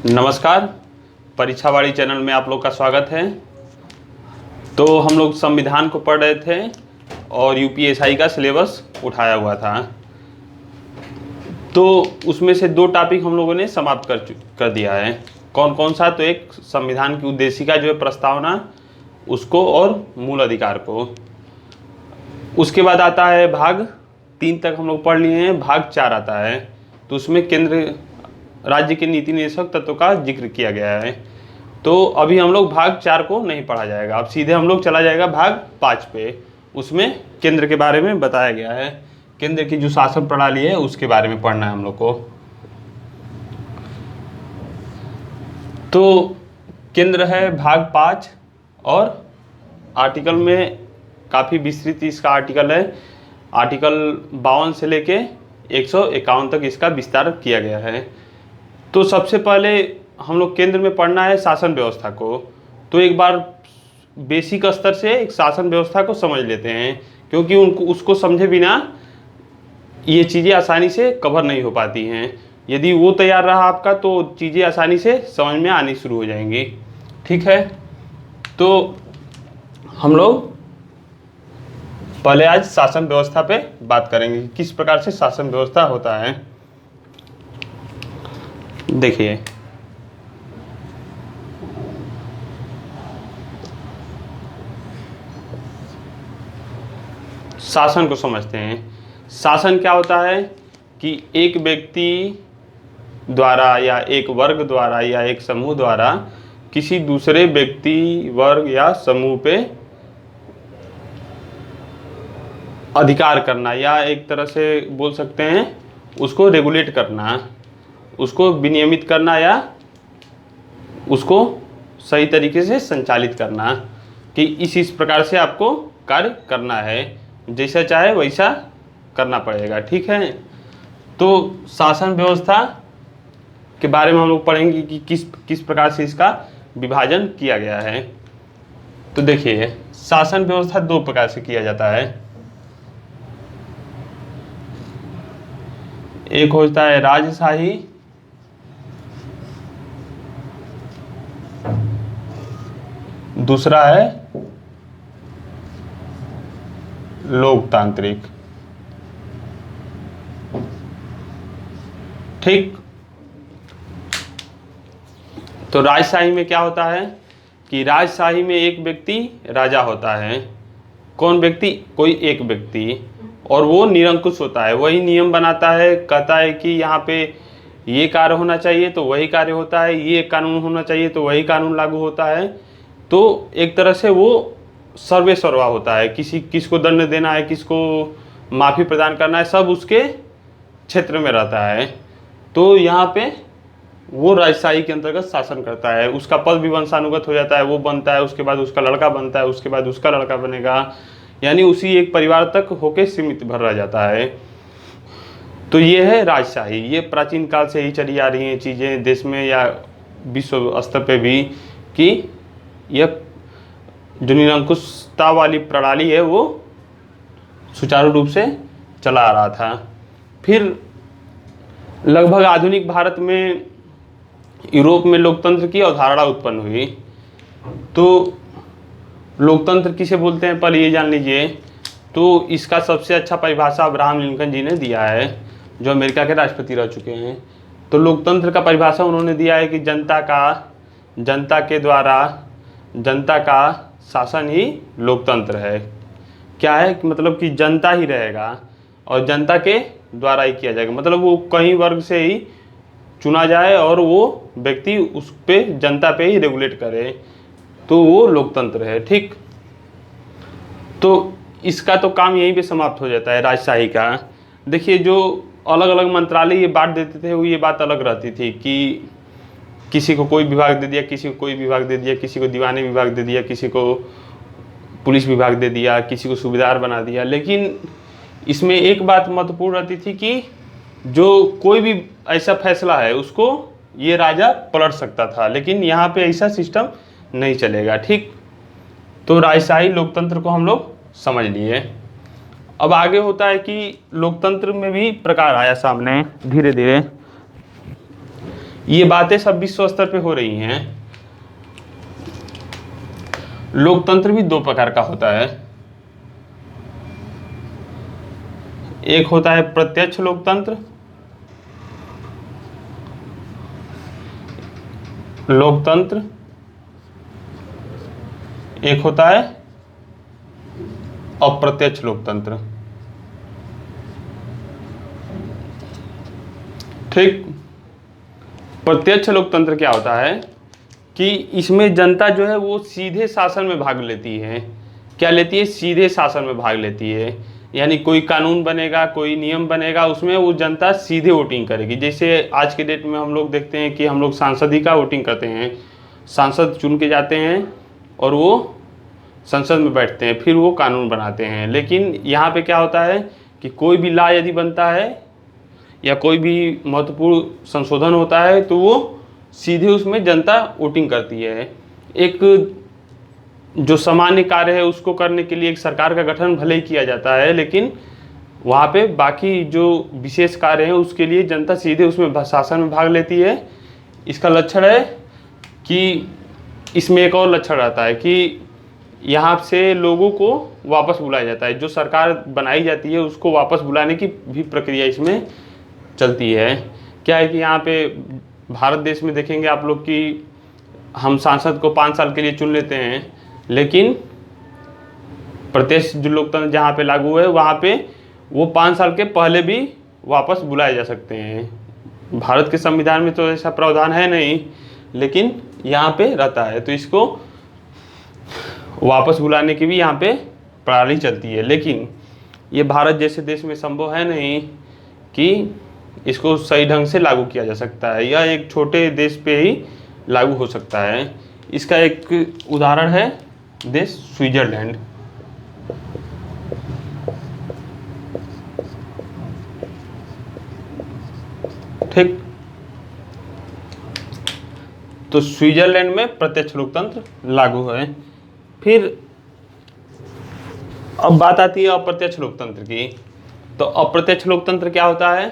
नमस्कार। परीक्षावाड़ी चैनल में आप लोग का स्वागत है। तो हम लोग संविधान को पढ़ रहे थे और यूपीएसआई का सिलेबस उठाया हुआ था। तो उसमें से दो टॉपिक हम लोगों ने समाप्त कर दिया है। कौन कौन सा? तो एक संविधान की उद्देशिका जो है प्रस्तावना, उसको, और मूल अधिकार को। उसके बाद आता है भाग 3 तक हम लोग पढ़ लिए हैं। भाग 4 आता है, तो उसमें केंद्र राज्य के नीति निर्देशक तत्व का जिक्र किया गया है। तो अभी हम लोग भाग 4 को नहीं पढ़ा जाएगा, अब सीधे हम लोग चला जाएगा भाग 5 पे। उसमें केंद्र के बारे में बताया गया है। केंद्र की जो शासन प्रणाली है उसके बारे में पढ़ना है हम लोग को। तो केंद्र है भाग 5 और आर्टिकल में काफ़ी विस्तृत इसका आर्टिकल है। आर्टिकल 52 से लेके 151 तक इसका विस्तार किया गया है। तो सबसे पहले हम लोग केंद्र में पढ़ना है शासन व्यवस्था को। तो एक बार बेसिक स्तर से एक शासन व्यवस्था को समझ लेते हैं, क्योंकि उसको समझे बिना ये चीज़ें आसानी से कवर नहीं हो पाती हैं। यदि वो तैयार रहा आपका तो चीज़ें आसानी से समझ में आनी शुरू हो जाएंगी। ठीक है, तो हम लोग पहले आज शासन व्यवस्था पे बात करेंगे, किस प्रकार से शासन व्यवस्था होता है। देखिए, शासन को समझते हैं। शासन क्या होता है कि एक व्यक्ति द्वारा या एक वर्ग द्वारा या एक समूह द्वारा किसी दूसरे व्यक्ति, वर्ग या समूह पे अधिकार करना, या एक तरह से बोल सकते हैं उसको रेगुलेट करना, उसको विनियमित करना, या उसको सही तरीके से संचालित करना कि इस प्रकार से आपको कार्य करना है, जैसा चाहे वैसा करना पड़ेगा। ठीक है, तो शासन व्यवस्था के बारे में हम लोग पढ़ेंगे कि किस प्रकार से इसका विभाजन किया गया है। तो देखिए, शासन व्यवस्था 2 प्रकार से किया जाता है। एक होता है राजशाही, दूसरा है लोकतांत्रिक। ठीक, तो राजशाही में क्या होता है कि राजशाही में एक व्यक्ति राजा होता है। कौन व्यक्ति? कोई एक व्यक्ति, और वो निरंकुश होता है, वही नियम बनाता है, कहता है कि यहाँ पे ये कार्य होना चाहिए तो वही कार्य होता है, ये कानून होना चाहिए तो वही कानून लागू होता है। तो एक तरह से वो सर्वे सर्वा होता है, किसको दंड देना है, किसको माफ़ी प्रदान करना है, सब उसके क्षेत्र में रहता है। तो यहाँ पे वो राजशाही के अंतर्गत शासन करता है। उसका पद भी वंशानुगत हो जाता है, वो बनता है, उसके बाद उसका लड़का बनता है, उसके बाद उसका लड़का बनेगा, यानी उसी एक परिवार तक होके सीमित भर रह जाता है। तो ये है राजशाही। ये प्राचीन काल से ही चली आ रही हैं चीज़ें देश में या विश्व स्तर पे भी, कि यह जो निरंकुशता वाली प्रणाली है वो सुचारू रूप से चला आ रहा था। फिर लगभग आधुनिक भारत में, यूरोप में लोकतंत्र की अवधारणा उत्पन्न हुई। तो लोकतंत्र किसे बोलते हैं पहले ये जान लीजिए। तो इसका सबसे अच्छा परिभाषा अब्राहम लिंकन जी ने दिया है, जो अमेरिका के राष्ट्रपति रह चुके हैं। तो लोकतंत्र का परिभाषा उन्होंने दिया है कि जनता के द्वारा जनता का शासन ही लोकतंत्र है। क्या है कि मतलब कि जनता ही रहेगा और जनता के द्वारा ही किया जाएगा, मतलब वो कहीं वर्ग से ही चुना जाए और वो व्यक्ति उस पे, जनता पे ही रेगुलेट करे, तो वो लोकतंत्र है। ठीक, तो इसका तो काम यहीं पे समाप्त हो जाता है राजशाही का। देखिए, जो अलग अलग मंत्रालय ये बांट देते थे वो ये बात अलग रहती थी कि किसी को कोई विभाग दे दिया, किसी को कोई विभाग दे दिया, किसी को दीवानी विभाग दे दिया, किसी को पुलिस विभाग दे दिया, किसी को सूबेदार बना दिया। लेकिन इसमें एक बात महत्वपूर्ण रहती थी कि जो कोई भी ऐसा फैसला है उसको ये राजा पलट सकता था, लेकिन यहाँ पे ऐसा सिस्टम नहीं चलेगा। ठीक, तो राजशाही लोकतंत्र को हम लोग समझ लिए। अब आगे होता है कि लोकतंत्र में भी प्रकार आया सामने धीरे धीरे, ये बातें सब विश्व स्तर पे हो रही हैं। लोकतंत्र भी दो प्रकार का होता है। एक होता है प्रत्यक्ष लोकतंत्र, एक होता है अप्रत्यक्ष लोकतंत्र। ठीक, प्रत्यक्ष लोकतंत्र क्या होता है कि इसमें जनता जो है वो सीधे शासन में भाग लेती है। क्या लेती है? सीधे शासन में भाग लेती है। यानी कोई कानून बनेगा, कोई नियम बनेगा, उसमें वो जनता सीधे वोटिंग करेगी। जैसे आज के डेट में हम लोग देखते हैं कि हम लोग सांसद ही का वोटिंग करते हैं। सांसद चुन के जाते हैं और वो संसद में बैठते हैं, फिर वो कानून बनाते हैं। लेकिन यहाँ पे क्या होता है कि कोई भी लॉ यदि बनता है या कोई भी महत्वपूर्ण संशोधन होता है तो वो सीधे उसमें जनता वोटिंग करती है। एक जो सामान्य कार्य है उसको करने के लिए एक सरकार का गठन भले ही किया जाता है, लेकिन वहाँ पे बाकी जो विशेष कार्य हैं उसके लिए जनता सीधे उसमें शासन में भाग लेती है। इसका लक्षण है कि इसमें एक और लक्षण रहता है कि यहाँ से लोगों को वापस बुलाया जाता है। जो सरकार बनाई जाती है उसको वापस बुलाने की भी प्रक्रिया इसमें चलती है। क्या है कि यहाँ पे भारत देश में देखेंगे आप लोग कि हम सांसद को 5 साल के लिए चुन लेते हैं, लेकिन प्रत्यक्ष जो लोकतंत्र जहाँ पे लागू है वहाँ पे वो 5 साल के पहले भी वापस बुलाए जा सकते हैं। भारत के संविधान में तो ऐसा प्रावधान है नहीं, लेकिन यहाँ पे रहता है। तो इसको वापस बुलाने की भी यहाँ पे प्रणाली चलती है। लेकिन ये भारत जैसे देश में संभव है नहीं कि इसको सही ढंग से लागू किया जा सकता है। यह एक छोटे देश पे ही लागू हो सकता है। इसका एक उदाहरण है देश स्विट्जरलैंड। ठीक, तो स्विट्जरलैंड में प्रत्यक्ष लोकतंत्र लागू है। फिर अब बात आती है अप्रत्यक्ष लोकतंत्र की। तो अप्रत्यक्ष लोकतंत्र क्या होता है?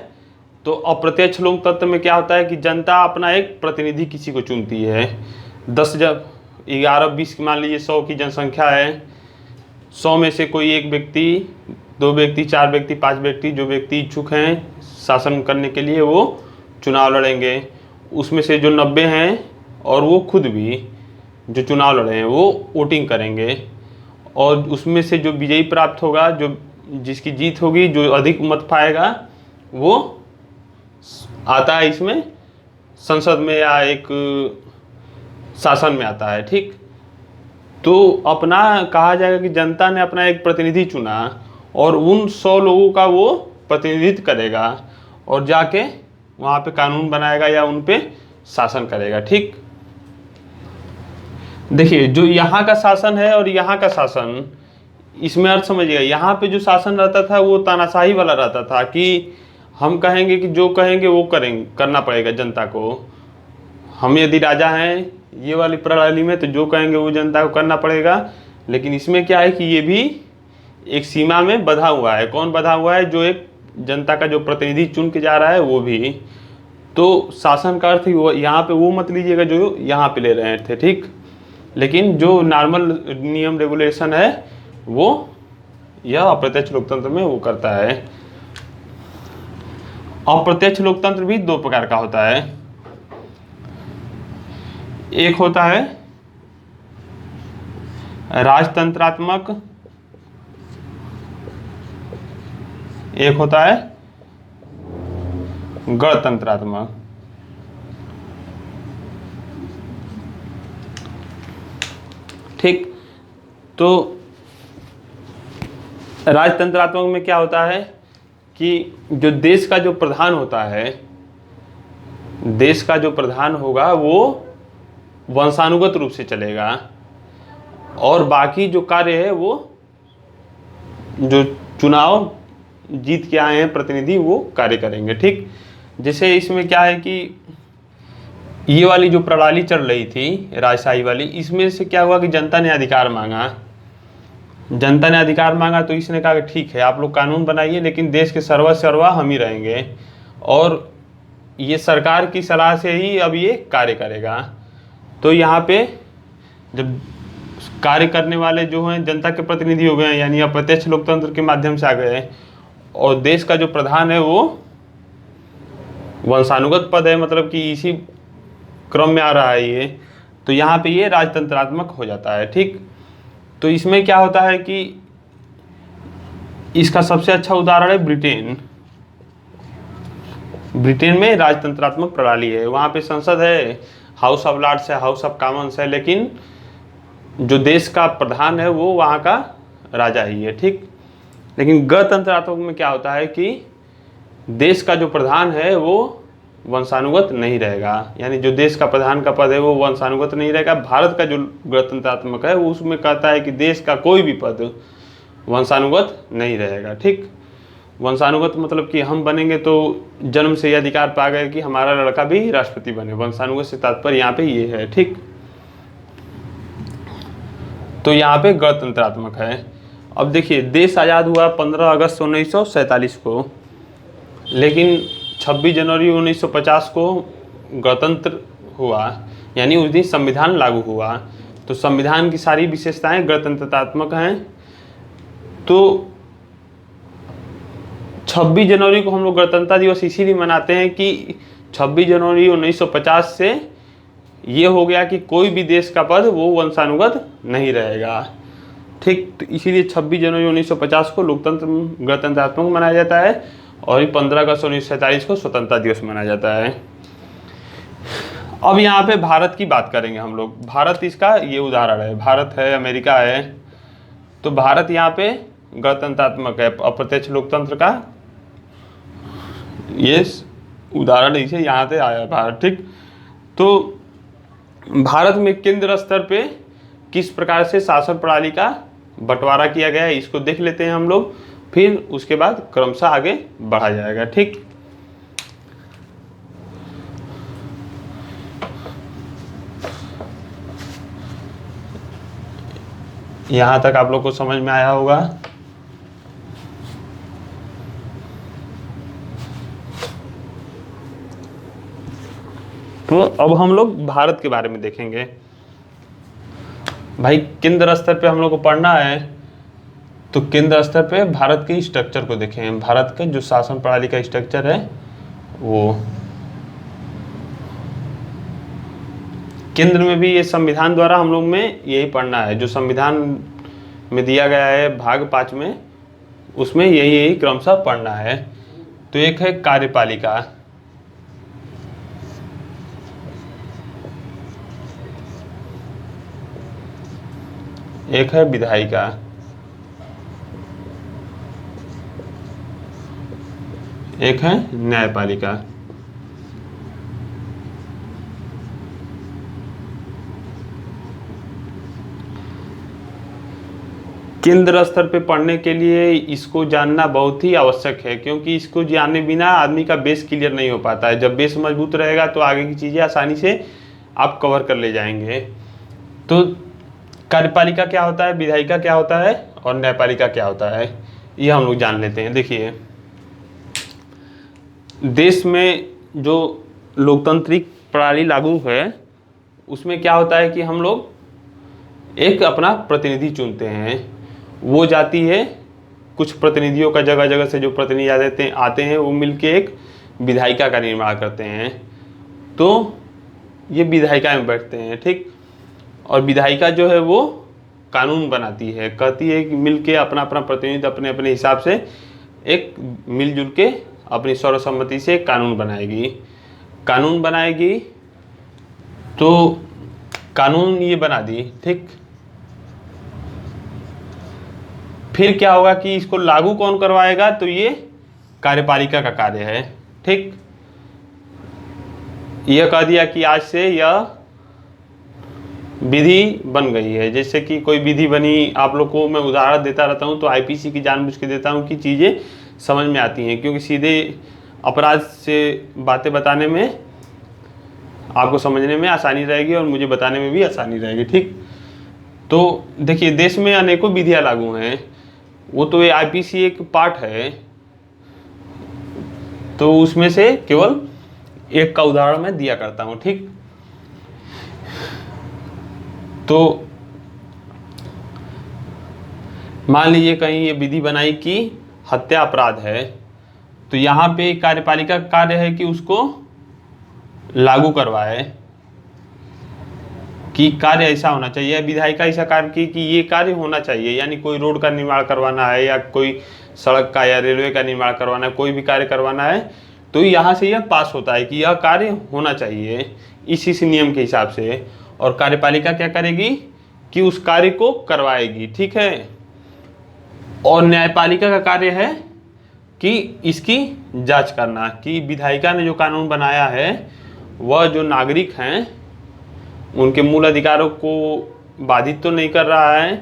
तो अप्रत्यक्ष लोकतंत्र में क्या होता है कि जनता अपना एक प्रतिनिधि किसी को चुनती है। 10 जब 11-20 की मान लीजिए 100 की जनसंख्या है, 100 में से कोई एक व्यक्ति, 2 व्यक्ति, 4 व्यक्ति, 5 व्यक्ति, जो व्यक्ति इच्छुक हैं शासन करने के लिए वो चुनाव लड़ेंगे। उसमें से जो 90 हैं और वो खुद भी जो चुनाव लड़े हैं वो वोटिंग करेंगे, और उसमें से जो विजयी प्राप्त होगा, जो जिसकी जीत होगी, जो अधिक मत पाएगा, वो आता है इसमें संसद में या एक शासन में आता है। ठीक, तो अपना कहा जाएगा कि जनता ने अपना एक प्रतिनिधि चुना और उन 100 लोगों का वो प्रतिनिधित्व करेगा और जाके वहाँ पे कानून बनाएगा या उन पे शासन करेगा। ठीक, देखिए जो यहाँ का शासन है और यहाँ का शासन, इसमें अर्थ समझिएगा। यहाँ पे जो शासन रहता था वो तानाशाही वाला रहता था कि हम कहेंगे कि जो कहेंगे वो करना पड़ेगा जनता को। हम यदि राजा हैं ये वाली प्रणाली में, तो जो कहेंगे वो जनता को करना पड़ेगा। लेकिन इसमें क्या है कि ये भी एक सीमा में बंधा हुआ है। कौन बंधा हुआ है? जो एक जनता का जो प्रतिनिधि चुन के जा रहा है वो भी। तो शासन का अर्थ यहाँ पे वो मत लीजिएगा जो यहाँ पे ले रहे थे। ठीक, लेकिन जो नॉर्मल नियम रेगुलेशन है वो यह अप्रत्यक्ष लोकतंत्र में वो करता है। अप्रत्यक्ष लोकतंत्र भी 2 प्रकार का होता है। एक होता है राजतंत्रात्मक, एक होता है गणतंत्रात्मक। ठीक, तो राजतंत्रात्मक में क्या होता है कि जो देश का जो प्रधान होता है, देश का जो प्रधान होगा वो वंशानुगत रूप से चलेगा और बाकी जो कार्य है वो जो चुनाव जीत के आए हैं प्रतिनिधि वो कार्य करेंगे। ठीक, जैसे इसमें क्या है कि ये वाली जो प्रणाली चल रही थी राजशाही वाली, इसमें से क्या हुआ कि जनता ने अधिकार मांगा। जनता ने अधिकार मांगा तो इसने कहा कि ठीक है आप लोग कानून बनाइए, लेकिन देश के सर्वा हम ही रहेंगे। और ये सरकार की सलाह से ही अब ये कार्य करेगा। तो यहाँ पे जब कार्य करने वाले जो हैं जनता के प्रतिनिधि हो गए हैं, यानी अप्रत्यक्ष लोकतंत्र के माध्यम से आ गए हैं, और देश का जो प्रधान है वो वंशानुगत पद है, मतलब कि इसी क्रम में आ रहा है ये, तो यहाँ पे ये राजतंत्रात्मक हो जाता है। ठीक, तो इसमें क्या होता है कि इसका सबसे अच्छा उदाहरण है ब्रिटेन। ब्रिटेन में राजतंत्रात्मक प्रणाली है, वहाँ पे संसद है, हाउस ऑफ लॉर्ड्स है, हाउस ऑफ कॉमन्स है, लेकिन जो देश का प्रधान है वो वहाँ का राजा ही है। ठीक, लेकिन गणतंत्रात्मक में क्या होता है कि देश का जो प्रधान है वो वंशानुगत नहीं रहेगा, यानी जो देश का प्रधान का पद है वो वंशानुगत नहीं रहेगा। भारत का जो गणतंत्रात्मक है वो उसमें कहता है कि देश का कोई भी पद वंशानुगत नहीं रहेगा। ठीक, वंशानुगत मतलब कि हम बनेंगे तो जन्म से ये अधिकार पा गए कि हमारा लड़का भी राष्ट्रपति बने, वंशानुगत से तात्पर्य यहाँ पे ये है। ठीक, तो यहाँ पे गणतंत्रात्मक है। अब देखिए, देश आज़ाद हुआ 15 अगस्त 1947 को, लेकिन 26 जनवरी 1950 को गणतंत्र हुआ, यानी उस दिन संविधान लागू हुआ। तो संविधान की सारी विशेषताएं गणतंत्रात्मक हैं। तो 26 जनवरी को हम लोग गणतंत्र दिवस इसीलिए मनाते हैं कि 26 जनवरी 1950 से ये हो गया कि कोई भी देश का पद वो वंशानुगत नहीं रहेगा। ठीक, तो इसीलिए 26 जनवरी 1950 को लोकतंत्र गणतंत्रात्मक मनाया जाता है, और 15 अगस्त 1947 को स्वतंत्रता दिवस मनाया जाता है। अब यहाँ पे भारत की बात करेंगे हम लोग। भारत इसका ये उदाहरण है, भारत है, अमेरिका है। तो भारत यहाँ पे गणतंत्रात्मक है, अप्रत्यक्ष लोकतंत्र का ये उदाहरण इसे यहाँ से आया भारत। ठीक, तो भारत में केंद्र स्तर पे किस प्रकार से शासन प्रणाली का बंटवारा किया गया है इसको देख लेते हैं हम लोग, फिर उसके बाद क्रमशः आगे बढ़ा जाएगा। ठीक, यहाँ तक आप लोग को समझ में आया होगा। तो अब हम लोग भारत के बारे में देखेंगे। भाई केंद्र स्तर पे हम लोग को पढ़ना है, तो केंद्र स्तर पे भारत के स्ट्रक्चर को देखें। भारत के जो शासन प्रणाली का स्ट्रक्चर है वो केंद्र में भी ये संविधान द्वारा हम लोग में यही पढ़ना है, जो संविधान में दिया गया है भाग 5 में, उसमें यही क्रमशः पढ़ना है। तो एक है कार्यपालिका, एक है विधायिका, एक है न्यायपालिका। केंद्र स्तर पे पढ़ने के लिए इसको जानना बहुत ही आवश्यक है, क्योंकि इसको जाने बिना आदमी का बेस क्लियर नहीं हो पाता है। जब बेस मजबूत रहेगा तो आगे की चीज़ें आसानी से आप कवर कर ले जाएंगे। तो कार्यपालिका क्या होता है, विधायिका क्या होता है और न्यायपालिका क्या होता है, ये हम लोग जान लेते हैं। देखिए, देश में जो लोकतांत्रिक प्रणाली लागू है उसमें क्या होता है कि हम लोग एक अपना प्रतिनिधि चुनते हैं। वो जाती है, कुछ प्रतिनिधियों का जगह जगह से जो प्रतिनिधि आते हैं वो मिलके एक विधायिका का निर्माण करते हैं। तो ये विधायिका में बैठते हैं। ठीक, और विधायिका जो है वो कानून बनाती है, कहती है कि मिलके अपना अपना प्रतिनिधि अपने अपने हिसाब से एक मिलजुल के अपनी सर्वसम्मति से कानून बनाएगी। तो कानून ये बना दी। ठीक, फिर क्या होगा कि इसको लागू कौन करवाएगा, तो ये कार्यपालिका का कार्य है। ठीक, यह कह दिया कि आज से यह विधि बन गई है। जैसे कि कोई विधि बनी, आप लोग को मैं उदाहरण देता रहता हूँ, तो आईपीसी की जानबूझ के देता हूँ कि चीज़ें समझ में आती हैं, क्योंकि सीधे अपराध से बातें बताने में आपको समझने में आसानी रहेगी और मुझे बताने में भी आसानी रहेगी। ठीक, तो देखिए, देश में अनेकों विधियाँ लागू हैं, वो तो ये आईपीसी एक पार्ट है, तो उसमें से केवल एक का उदाहरण मैं दिया करता हूं, ठीक। तो मान लीजिए कहीं ये विधि बनाई कि हत्या अपराध है, तो यहाँ पे कार्यपालिका का कार्य है कि उसको लागू करवाए, कि कार्य ऐसा होना चाहिए, विधायिका ऐसा कार्य की कि ये कार्य होना चाहिए, यानी कोई रोड का निर्माण करवाना है या कोई सड़क का या रेलवे का निर्माण करवाना है, कोई भी कार्य करवाना है, तो यहाँ से यह पास होता है कि यह कार्य होना चाहिए इस नियम के हिसाब से। और कार्यपालिका क्या करेगी कि उस कार्य को करवाएगी, ठीक है। और न्यायपालिका का कार्य है कि इसकी जांच करना कि विधायिका ने जो कानून बनाया है वह जो नागरिक हैं उनके मूल अधिकारों को बाधित तो नहीं कर रहा है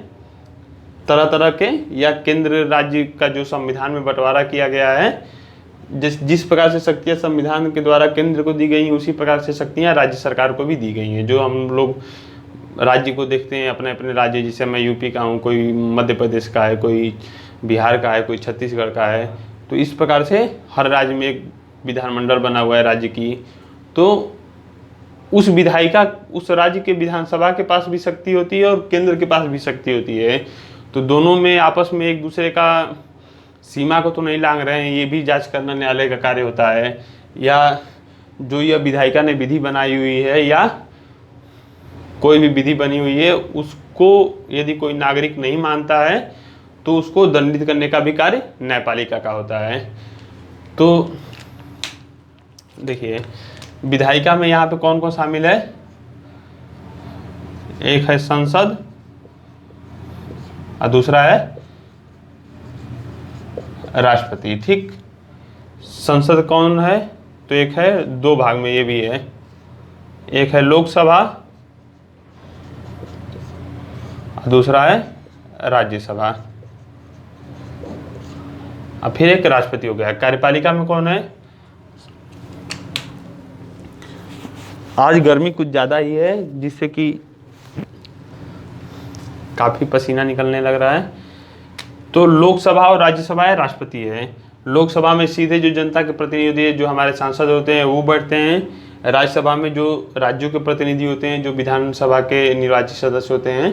तरह तरह के, या केंद्र राज्य का जो संविधान में बंटवारा किया गया है, जिस प्रकार से शक्तियाँ संविधान के द्वारा केंद्र को दी गई हैं उसी प्रकार से शक्तियाँ राज्य सरकार को भी दी गई हैं। जो हम लोग राज्य को देखते हैं अपने अपने राज्य, जैसे मैं यूपी का हूँ, कोई मध्य प्रदेश का है, कोई बिहार का है, कोई छत्तीसगढ़ का है, तो इस प्रकार से हर राज्य में एक विधानमंडल बना हुआ है राज्य की। तो उस विधायिका उस राज्य के विधानसभा के पास भी शक्ति होती है और केंद्र के पास भी शक्ति होती है, तो दोनों में आपस में एक दूसरे का सीमा को तो नहीं लांघ रहे हैं, ये भी जांच करना न्यायालय का कार्य होता है। या जो यह विधायिका ने विधि बनाई हुई है या कोई भी विधि बनी हुई है, उसको यदि कोई नागरिक नहीं मानता है तो उसको दंडित करने का भी कार्य न्यायपालिका का होता है। तो देखिए विधायिका में यहाँ पे कौन कौन शामिल है, एक है संसद और दूसरा है राष्ट्रपति, ठीक। संसद कौन है, तो एक है, दो भाग में ये भी है, एक है लोकसभा और दूसरा है राज्यसभा, अब फिर एक राष्ट्रपति हो गया। कार्यपालिका में कौन है, आज गर्मी कुछ ज़्यादा ही है जिससे कि काफ़ी पसीना निकलने लग रहा है। तो लोकसभा और राज्यसभा है, राष्ट्रपति है। लोकसभा में सीधे जो जनता के प्रतिनिधि है, जो हमारे सांसद होते हैं वो बैठते हैं। राज्यसभा में जो राज्यों के प्रतिनिधि होते हैं, जो विधानसभा के निर्वाचित सदस्य होते हैं,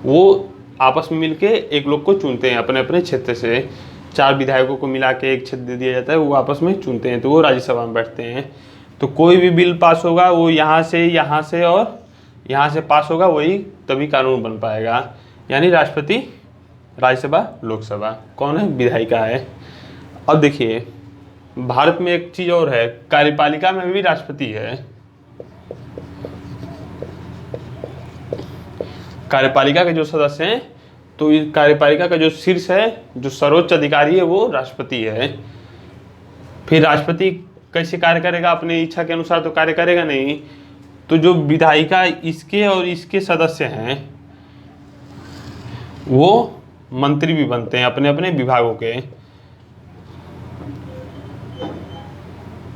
वो आपस में मिलके एक लोग को चुनते हैं अपने अपने क्षेत्र से। 4 विधायकों को मिला के एक क्षेत्र दे दिया जाता है, वो आपस में चुनते हैं, तो वो राज्यसभा में बैठते हैं। तो कोई भी बिल पास होगा वो यहाँ से और यहाँ से पास होगा, वही तभी कानून बन पाएगा। यानी राष्ट्रपति, राज्यसभा, लोकसभा कौन है, विधायिका है। अब देखिए भारत में एक चीज़ और है, कार्यपालिका में भी राष्ट्रपति है। कार्यपालिका के जो सदस्य हैं, तो इस कार्यपालिका का जो शीर्ष है, जो सर्वोच्च अधिकारी है, वो राष्ट्रपति है। फिर राष्ट्रपति कैसे कार्य करेगा, अपनी इच्छा के अनुसार तो कार्य करेगा नहीं। तो जो विधायिका इसके और इसके सदस्य हैं वो मंत्री भी बनते हैं अपने अपने विभागों के।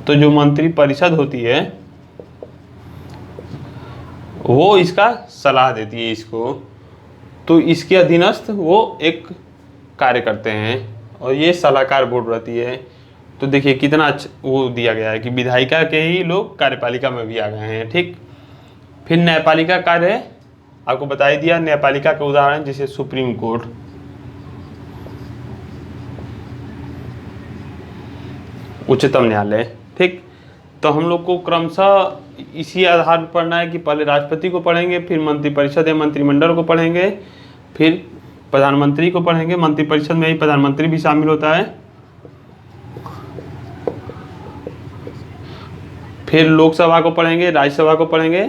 तो जो मंत्री परिषद होती है वो इसका सलाह देती है इसको, तो इसके अधीनस्थ वो एक कार्य करते हैं और ये सलाहकार बोर्ड रहती है। तो देखिए कितना अच्छा वो दिया गया है कि विधायिका के ही लोग कार्यपालिका में भी आ गए हैं, ठीक। फिर न्यायपालिका कार्य है, आपको बता ही दिया। न्यायपालिका के उदाहरण जैसे सुप्रीम कोर्ट, उच्चतम न्यायालय, ठीक। तो हम लोग को क्रमशः इसी आधार पर पढ़ना है कि पहले राष्ट्रपति को पढ़ेंगे, फिर मंत्रिपरिषद या मंत्रिमंडल को पढ़ेंगे, फिर प्रधानमंत्री को पढ़ेंगे। मंत्रिपरिषद में ही प्रधानमंत्री भी शामिल होता है। फिर लोकसभा को पढ़ेंगे, राज्यसभा को पढ़ेंगे,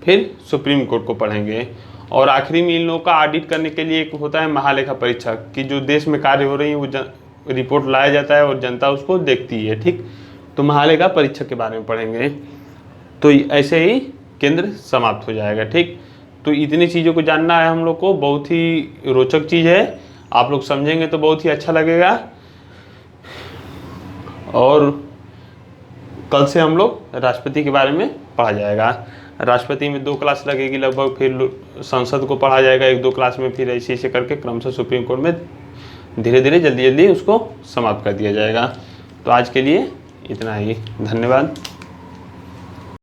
फिर सुप्रीम कोर्ट को पढ़ेंगे। और आखिरी में इन लोगों का ऑडिट करने के लिए एक होता है महालेखा परीक्षक, कि जो देश में कार्य हो रही है वो रिपोर्ट लाया जाता है और जनता उसको देखती है, ठीक। तो महालेखा परीक्षक के बारे में पढ़ेंगे। तो ऐसे ही केंद्र समाप्त हो जाएगा, ठीक। तो इतनी चीज़ों को जानना है हम लोग को, बहुत ही रोचक चीज़ है। आप लोग समझेंगे तो बहुत ही अच्छा लगेगा। और कल से हम लोग राष्ट्रपति के बारे में पढ़ा जाएगा। राष्ट्रपति में 2 क्लास लगेगी लगभग, फिर संसद को पढ़ा जाएगा 1-2 क्लास में, फिर ऐसे ऐसे करके क्रमशः सुप्रीम कोर्ट में धीरे धीरे जल्दी जल्दी उसको समाप्त कर दिया जाएगा। तो आज के लिए इतना ही, धन्यवाद।